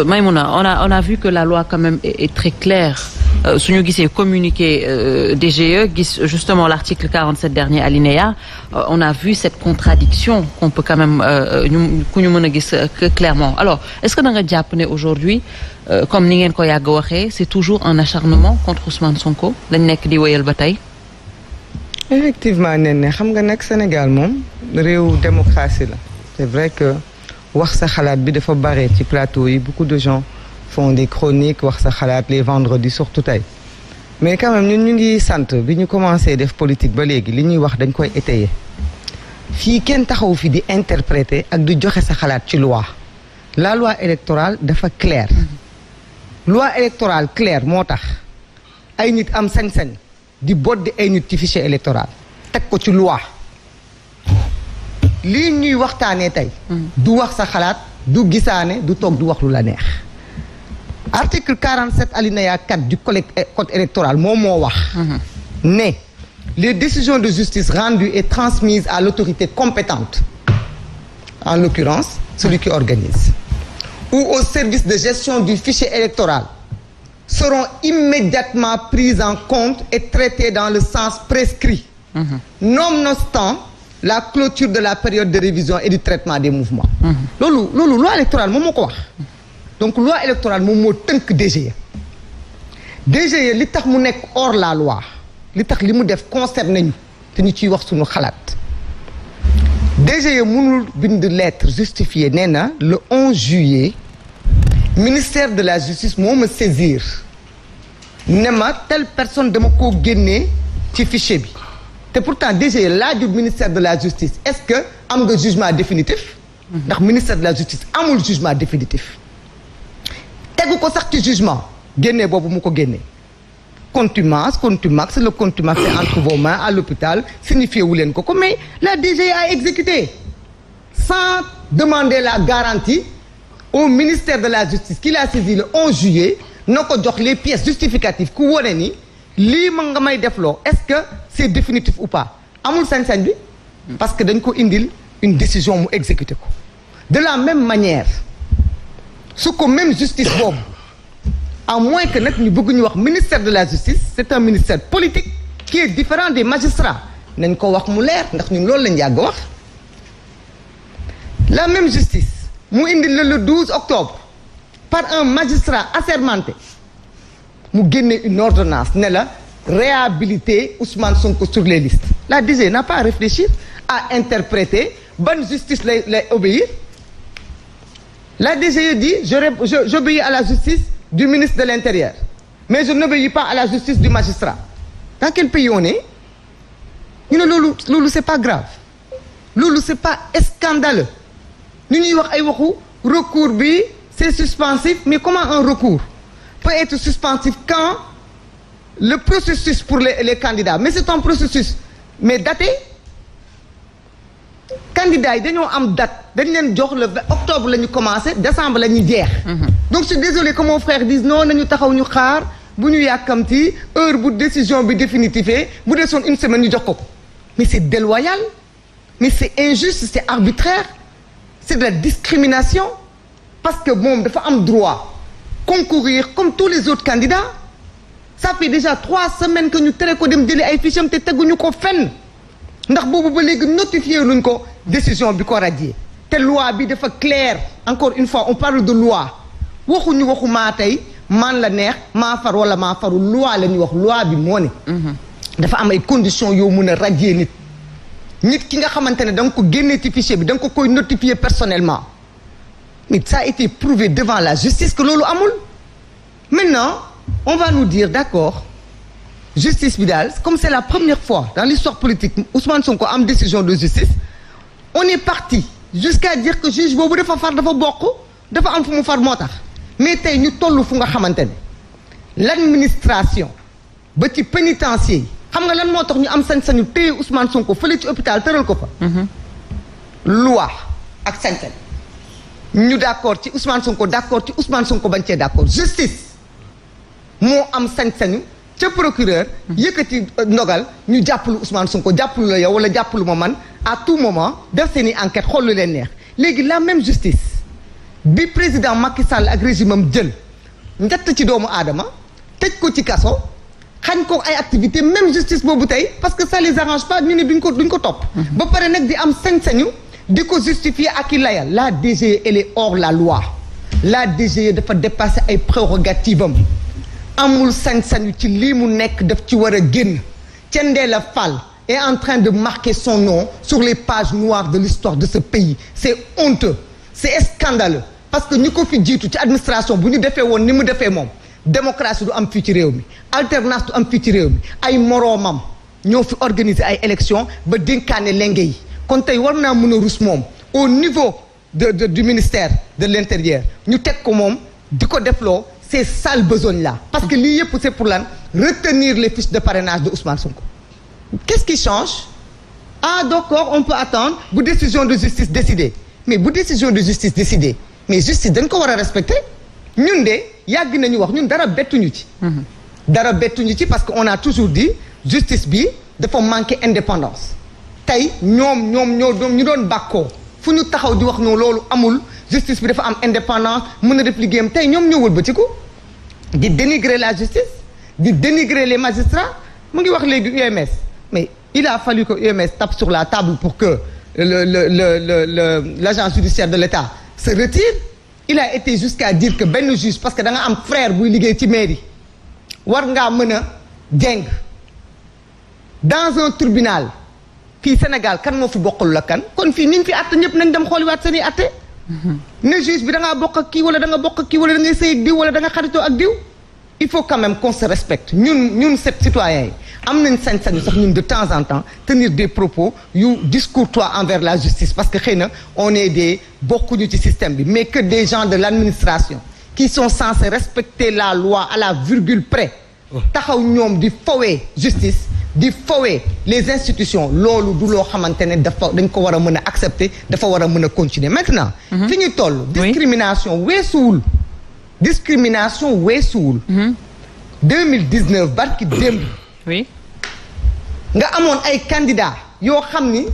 Maïmouna, on a vu que la loi quand même est très claire. Suñu gisee communiqué DGE gis justement l'article 47 dernier alinéa, on a vu cette contradiction qu'on peut quand même ku ñu mën a gis clairement. Alors est-ce que da nga jàpp ne aujourd'hui comme ni ngeen ko yàgg waxee c'est toujours un acharnement contre Ousmane Sonko lañ nekk di wéyal ba tey. Effectivement ne xam nga nag Sénégal moom réew démocratie la. C'est vrai que wax sa xalaat bi dafa bare ci plateau yi beaucoup de gens font des chroniques wax sa xalaat les vendredis surtout tey mais quand même ñun ñu ngi sant bi ñu commencé def politique ba léegi li ñuy wax dañ koy étayer fii kenn taxaw fi di interpréter ak di joxe sa xalaat ci loi la loi électorale dafa claire loi électorale claire moo tax ay nit am sañ-sañ di boddi ay nit ci fichier électoral teg ko ci loi lii ñuy waxtaanee tey du wax sa xalaat du gisaane du toog du wax lu la neex article 47 alinéa 4 du code électoral moom moo wax ne les décisions de justice rendues et transmises à l'autorité compétente en l'occurrence celui qui organise ou au service de gestion du fichier électoral seront immédiatement prises en compte et traitées dans le sens prescrit nonobstant la clôture de la période de révision et du traitement des mouvements. loolu loi électorale moom moo ko wax. donc loi électorale moom moo tënk DGE. DGE li tax mu nekk hors la loi li tax li mu def concerne ñu te ñu ciy wax suñu xalaat. DGE mënul bind lettre justifiée nee na le 11 juillet ministère de la justice moo ma saisir ne ma telle personne dama koo génnee ci fichier bi. te pourtant DGE laajul ministère de la justice est-ce que am nga jugement définitif ndax ministère de la justice amul jugement définitif tegu ko sax ci jugement génnee boobu mu ko génnee contumace le contumace c'est entre vos mains à l'hôpital signifié wu leen ko mais la DGE a exécuté sans demander la garantie au ministère de la justice qui l'a saisi le 11 juillet na ko jox les pièces justificatives ku wone ni lii ma nga may defloo est-ce que c'est définitif ou pas amul sañ-sañ bi parce que dañ ko indil une décision mu exécuter ko de la même manière su ko même justice boobu à moins que nag ñu bëgg ñu wax ministère de la justice c'est un ministère politique qui est différent des magistrats nañ ko wax mu leer ndax ñun loolu lañ yàgg wax la même justice mu indil le 12 octobre par un magistrat assermenté mu génne une ordonnance ne la réhabiliter Ousmane Sonko sur les listes la DGE n'a pas à réfléchir à interpréter ban justice lay obéir la DGE dit j'obéis à la justice du ministre de l'Intérieur mais je n'obéis pas à la justice du magistrat dans quel pays on est ñu ne loolu c'est pas grave loolu c'est pas scandaleux ñu ñuy wax ay waxu recours bi c'est suspensif mais comment un recours peut être suspensif quand le processus pour les candidats mais c'est un processus mais daté candidats yi dañoo am date dañ leen jox le octobre la ñu commencé décembre la ñuy jeex donc je suis désolé que mon frère dise non nañu taxaw ñu xaar bu ñu yàkkamti heure bu décision bi définitive bu desoon une semaine ñu jox ko mais c'est déloyal mais c'est injuste c'est arbitraire c'est de la discrimination parce que moom dafa am droit concourir comme tous les autres candidats ça fait déjà 3 semaines que ñu tere ko dem jëli ay fiches te teguñu ko fenn ndax boobu ba léegi notifié luñ ko décision bi ko radier te loi bi dafa clair encore une fois on parle de loi waxuñu waxu maa tey man la neex maa far wala maa faru loi la ñuy wax loi bi moo ne dafa am ay conditions yoo mun a radier nit ki nga xamante ne da nga ko génnee ci fichier bi da nga ko koy notifier personnellement mais ça a été prouvé devant la justice que loolu amul maintenant on va nous dire d'accord justice bi daal comme c'est la première fois dans l'histoire politique Ousmane Sonko am décision de justice on est parti jusqu'à dire que juge boobu dafa far dafa bokk dafa am fu mu far moo tax mais tey ñu toll fu nga xamante ne l'administration ba ci pénitencier yi xam nga lan moo tax ñu am sañ-sañu téye Ousmane Sonko fële ci hôpital tëral ko fa loi ak sañ-sañ ñu d'accord ci Ousmane Sonko d'accord ci Ousmane Sonko bañ cee d'accord justice moo am sañ-sañu ca procureur yëkkati ndogal ñu jàppalu Ousmane Sonko jàppalu la yow wala jàppalu ma man à tout moment def seeni enquête xool lu leen neex léegi la même justice bi président Macky Sall ak régime am jël njett ci doomu aadama tëj ko ci kaso xañ ko ay activité même justice boobu tey parce que ça les arrange pas ñu ne duñ ko topp ba pare nag di am sañ-sañu di ko justifier ak i layal la DGE elle est hors la loi la DGE dafa dépasser ay prérogatives am amul sañ-sañu ci lii mu nekk daf ci war a génn Thiendella Fall est en train de marquer son nom sur les pages noires de l'histoire de ce pays c'est honteux c'est scandaleux parce que ñi ko fi jiitu ci administration bu ñu defee woon ni mu defee moom démocratie du am fii ci réew mi alternance du am fii ci réew mi ay moroomam ñoo fi organiser ay élections ba dénkaane lenge yi kon tey war naa mën a rus moom au niveau du ministère de l'intérieur ñu teg ko moom di ko defloo ces sales besognes là parce que lii yëpp c'est pour lan retenir les fiches de parrainage de Ousmane Sonko qu'est-ce qui change ah d'accord on peut attendre bu décision de justice décidée mais bu décision de justice décidée mais justice dañ ko war a respecter ñun de yàgg nañu wax ñun dara bettuñu ci dara bettuñu ci parce que on a toujours dit justice bi dafa manquer indépendance tey ñoom ñu doon bàkkoo fu ñu taxaw di wax noonu loolu amul justice bi dafa am indépendance mën a def liggéeyam tey ñoom ñoo wëlbatiku di dénigrer la justice di dénigrer les magistrats mu ngi wax léegi UMS mais il a fallu que UMS tape sur la table pour que l'agence judiciaire de l'État se retire il a été jusqu'à dire que benn juge parce que da nga am frère buy liggéey ci mairie war ngaa mën a jeng dans un tribunal fii Sénégal kan moo fi bokkul la kan kon fii niñ fi àtte ñëpp nañ dem xooliwaat seen i àtte ne juge bi da ngaa bokk ak kii wala da nga bokk ak kii wala da ngay sëy ak diw wala da nga xaritoo ak diw il faut quand même qu'on se respecte ñun citoyens yi am nañ sañ-sañu sax ñun de temps en temps tenir des propos yu discourtois envers la justice parce que xëy na on est des bokkuñu ci système bi mais que des gens de l'administration qui sont censés respecter la loi à la virgule près taxaw ñoom di fowee justice di fowee les institutions loolu du loo xamante ne dañ ko war a mën a accepter dafa war a mën a continuer maintenant fi ñu toll discrimination weesuwul 2019 barki démb oui nga amoon ay candidats yoo xam ni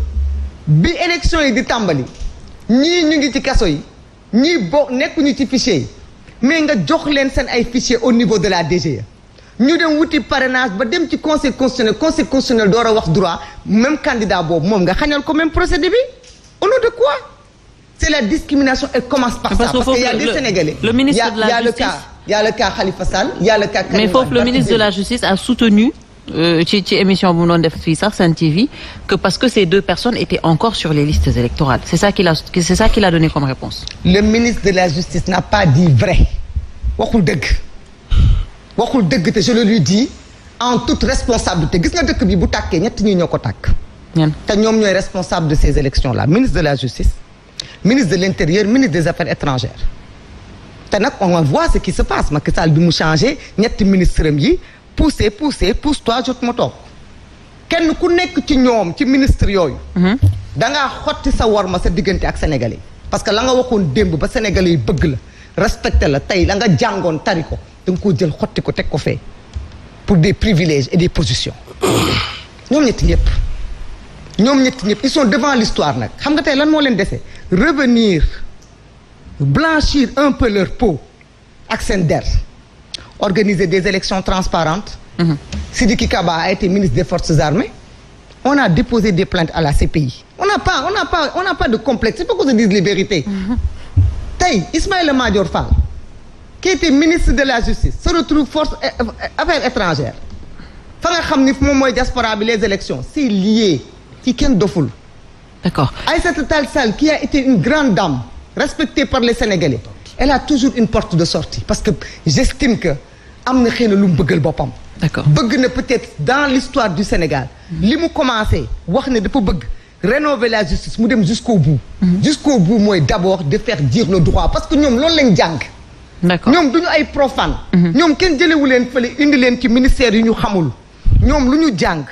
bi élection yi di tàmbali ñii ñu ngi ci kaso yi ñii nekkuñu ci fichier yi mais nga jox leen seen ay fichier au niveau de la DGE ñu dem wuti parrainage ba dem ci conseil constitutionnel door a wax droit même candidat boobu moom nga xañal ko même procédé bi au nom de quoi c'est la discrimination elle commence par ça parce qu'il y a des Sénégalais le ministre de la justice il y a le cas Khalifa Sall il y a le cas mais foofu le ministre de la justice a soutenu ci émission bu mu doon def fii sax Sen TV que parce que ces deux personnes étaient encore sur les listes électorales c'est ça qu'il a donné comme réponse le ministre de la justice n'a pas dit vrai waxul dëgg te je le lui dis en toute responsabilité gis nga dëkk bi bu tàkkee ñett ñi ñoo ko tàkk te ñoom ñooy responsable de ces élections là ministre de la justice ministre de l'intérieur ministre des affaires étrangères te nag on voit ce qui se passe Macky Sall bi mu changé ñetti ministre am yi pousse-toi jot ma toog kenn ku nekk ci ñoom ci ministre yooyu dangaa xotti sa worma sa diggante ak sénégalais yi parce que la nga waxoon démb ba sénégalais yi bëgg la respecté la tey la nga jàngoon tari ko da nga koo jël xotti ko teg ko fee pour des privilèges et des positions ñoom ñetti ñëpp ils sont devant l'histoire nag xam nga tey lan moo leen dese revenir blanchir un peu leur peau ak seen der organiser des élections transparentes Sidiki Kaba a été ministre des Forces armées on a déposé des plaintes à la CPI on n'a pas de complexe c'est pas qu'on se dise les vérités tey Ismaïla Madior Fall qui était ministre de la justice se retrouve force affaires étrangères fa nga xam ni moom mooy diaspora bi les élections c'est lié ci kenn doful d'accord Aïssata Tall Sall qui a été une grande dame respectée par les Sénégalais elle a toujours une porte de sortie parce que j'estime que am na xëy na lu mu bëggal boppam d'accord bëgg na peut-être dans l'histoire du Sénégal li mu commencé wax ne dafa bëgg rénover la justice mu dem jusqu'au bout mooy d'abord de faire dire le droit parce que ñoom loolu lañ jàng d'accord ñoom duñu ay profane ñoom kenn jëlewu leen fële indi leen ci ministère yi ñu xamul ñoom lu ñu jàng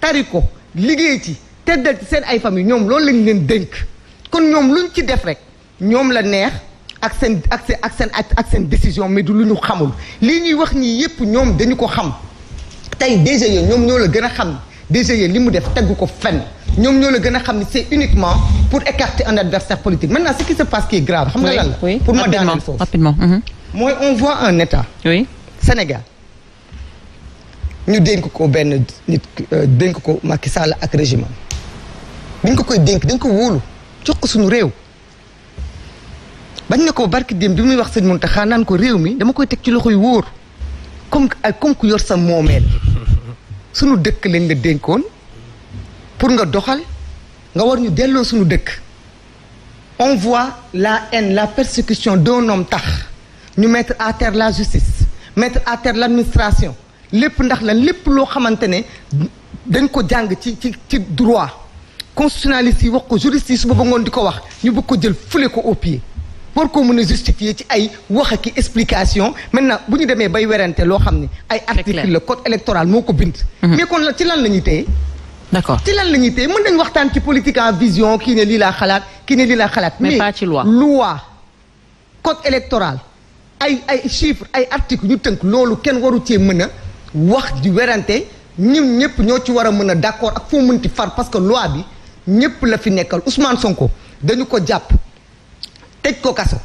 tari ko liggéey ci teddal ci seen ay famille ñoom loolu lañ leen dénk kon ñoom luñ ci def rek ñoom la neex ak seen décision mais du lu ñu xamul lii ñuy wax nii yépp ñoom dañu ko xam tey DGE ñoom ñoo la gën a xam DGE li mu def teggu ko fenn ñoom ñoo la gën a xam ni c'est uniquement pour écarter un adversaire politique maintenant ce qui se passe qui est grave xam nga lan la pour ma daaneel foofu rapidement mooy on voit un état Sénégal ñu dénk ko benn nit dénk ko Macky Sall ak régime biñ ko koy dénk dañ ko wóolu jox ko suñu réew bañ ne ko barki démb bi muy wax sëñ Mountakha naan ko réew mi dama koy teg ci loxo yu wóor comme ku yor sa moomeel suñu dëkk lañ la dénkoon pour nga doxal nga war ñu delloo suñu dëkk on voit la haine la persécution d'un homme tax ñu mettre à terre la justice mettre à terre l'administration lépp ndax lan lépp loo xamante ne dañ ko jàng ci droit constitutionnaliste yi wax ko juriste yi suba ba ngoon di ko wax ñu bëgg ko jël fule ko au pied pour ko mën a justifier ci ay wax ak explication maintenant bu ñu demee bay werante loo xam ne ay article le code électoral moo ko bind mais kon la ci lan la ñuy téye d'accord ci lan la ñuy téye mën nañ waxtaan ci politique en vision kii ne lii laa xalaat kii ne lii laa xalaat mais pas ci loi code électoral ay chiffres ay articles ñu tënk loolu kenn waru cee mën a wax di werante ñun ñëpp ñoo ci war a mën a d'accord ak foo mënti far parce que loi bi ñëpp la fi nekkal Ousmane Sonko dañu ko jàpp tëj ko kaso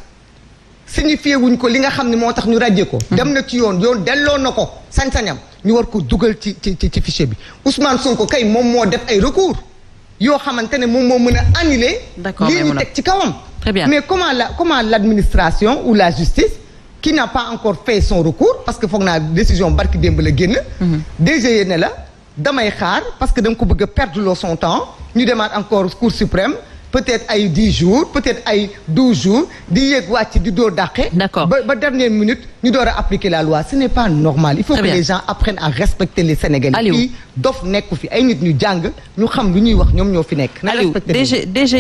signifié wuñ ko li nga xam ne moo tax ñu ràjjee ko dem na ci yoon delloo na ko sañ-sañam ñu war ko dugal ci fichier bi Ousmane Sonko kay moom moo def ay recours yoo xamante ne moom moo mën a annuler lii ñu teg ci kawam très bien mais comment l'administration ou la justice qui n'a pas encore fait son recours parce que foog naa décision barki démb la génn DGE ne la damay xaar parce que da nga ko bëgg a perdre son temps ñu demaat encore Cour suprême peut-être ay 10 jours peut-être ay 12 jours di yéeg wàcc di door dàqe ba dernière minute ñu door a appliquer la loi ce n'est pas normal il faut que les gens apprennent à respecter les Sénégalais fii dof nekku fi ay nit ñu jàng ñu xam lu ñuy wax ñoom ñoo fi nekk na respecter